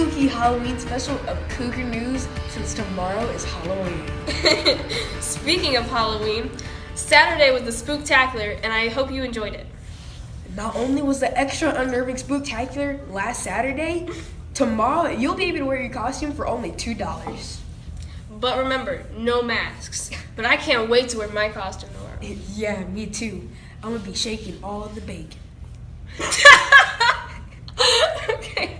spooky Halloween special of Cougar News since tomorrow is Halloween. Speaking of Halloween, Saturday was the Spooktacular, and I hope you enjoyed it. Not only was the extra unnerving Spooktacular last Saturday, tomorrow you'll be able to wear your costume for only $2. But remember, no masks. But I can't wait to wear my costume tomorrow. Yeah, me too. I'm gonna be shaking all of the bacon. Okay.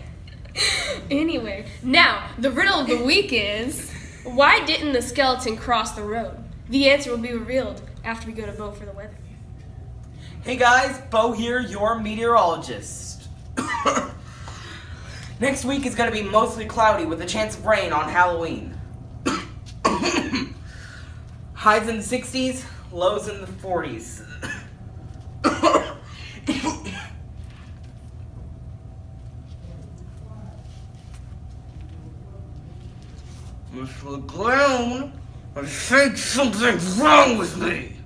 Anyway, now, the riddle of the week is, why didn't the skeleton cross the road? The answer will be revealed after we go to Bo for the weather. Hey guys, Bo here, your meteorologist. Next week is going to be mostly cloudy with a chance of rain on Halloween. Highs in the 60s, lows in the 40s. Mr. Clown, I think something's wrong with me.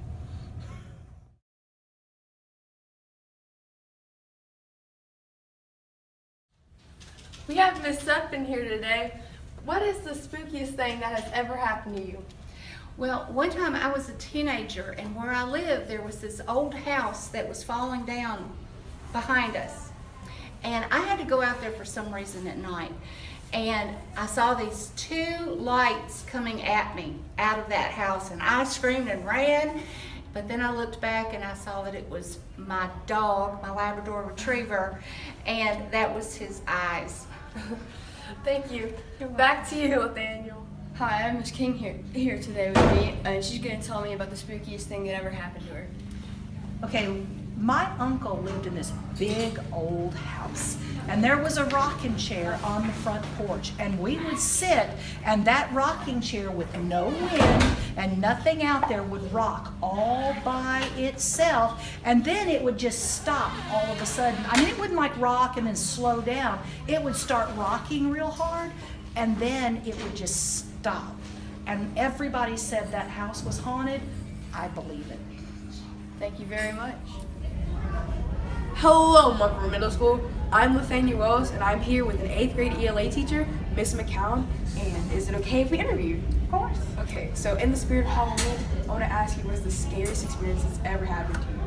We have Miss Sutphin here today. What is the spookiest thing that has ever happened to you? Well, one time I was a teenager, and where I lived, there was this old house that was falling down behind us. And I had to go out there for some reason at night. And I saw these two lights coming at me out of that house, and I screamed and ran. But then I looked back and I saw that it was my dog, my Labrador Retriever, and that was his eyes. Thank you. Back to you, Nathaniel. Hi, I'm Miss King here today with me, and she's going to tell me about the spookiest thing that ever happened to her. Okay, my uncle lived in this big old house, and there was a rocking chair on the front porch, and we would sit, and that rocking chair with no wind and nothing out there would rock all by itself, and then it would just stop all of a sudden. I mean, it wouldn't like rock and then slow down. It would start rocking real hard, and then it would just stop. And everybody said that house was haunted. I believe it. Thank you very much. Hello, Montgomery Middle School. I'm Nathaniel Wells, and I'm here with an 8th grade ELA teacher, Miss McCown. And is it okay if we interview you? Of course. Okay, so in the spirit of Halloween, I want to ask you, what is the scariest experience that's ever happened to you?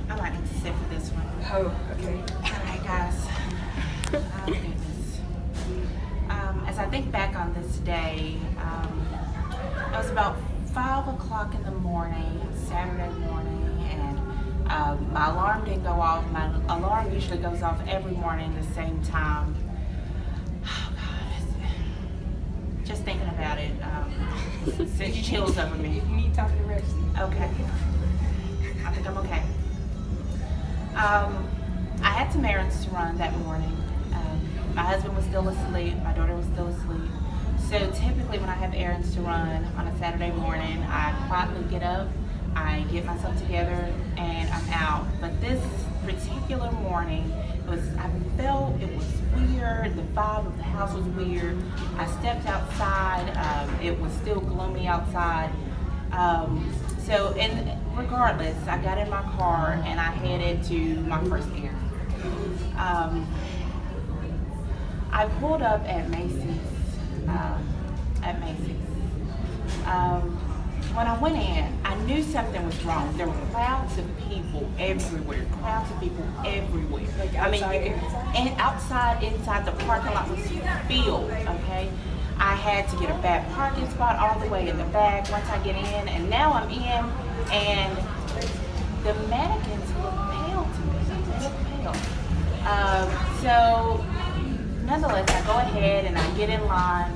I might need to sit for this one. Oh, okay. Alright guys. Oh goodness. As I think back on this day, it was about 5 o'clock in the morning, Saturday morning, and my alarm didn't go off. My alarm usually goes off every morning at the same time. Oh God, just thinking about it, sends chills over me. You need to talk to the rest. Okay. I think I'm okay. I had some errands to run that morning. My husband was still asleep, my daughter was still asleep. So typically when I have errands to run on a Saturday morning, I quietly get up, I get myself together, and I'm out. But this particular morning, I felt it was weird, the vibe of the house was weird. I stepped outside, it was still gloomy outside. Regardless, I got in my car and I headed to my first errand. I pulled up at Macy's. When I went in, I knew something was wrong. There were crowds of people everywhere. Like outside, inside, the parking lot was filled, okay? I had to get a bad parking spot all the way in the back once I get in, and now I'm in, and the mannequins look pale to me. They look pale. So, nonetheless, I go ahead and I get in line,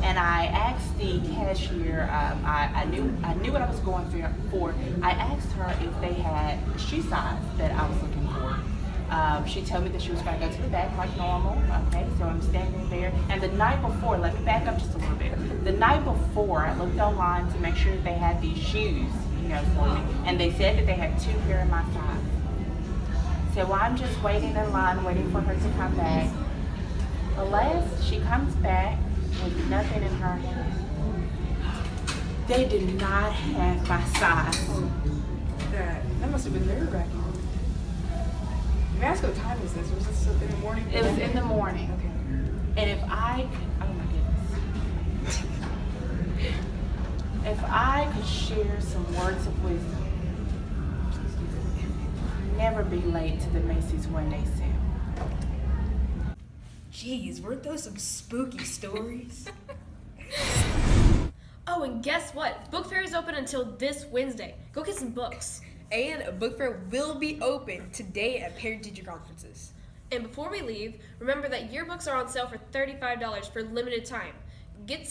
and I asked the cashier. I knew what I was going for. I asked her if they had shoe size that I was looking for. She told me that she was going to go to the back like normal. Okay, so I'm standing there. And the night before, let me back up just a little bit. The night before, I looked online to make sure that they had these shoes, for me. And they said that they had 2 pair in my size. So I'm just waiting in line, waiting for her to come back. Alas, she comes back with nothing in her hand. They did not have my size. That must have been nerve-wracking. May I ask what time is this? Was this in the morning? It was in the morning. Okay. And if I could, oh my goodness. If I could share some words of wisdom, never be late to the Macy's one-day sale. Jeez, weren't those some spooky stories? Oh, and guess what? Book fair is open until this Wednesday. Go get some books. And a book fair will be open today at parent-teacher conferences. And before we leave, remember that yearbooks are on sale for $35 for limited time. Get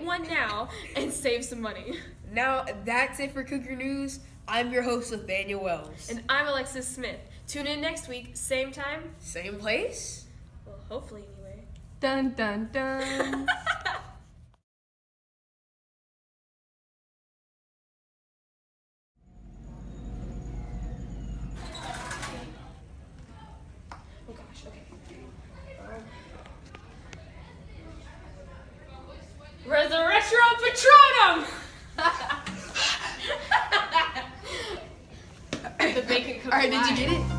one now and save some money. Now, that's it for Cougar News. I'm your host, Nathaniel Wells. And I'm Alexis Smith. Tune in next week, same time. Same place? Well, hopefully anyway. Dun dun dun. Oh gosh, okay. Resurrection Patronum! The bacon cookie. Alright, did you get it?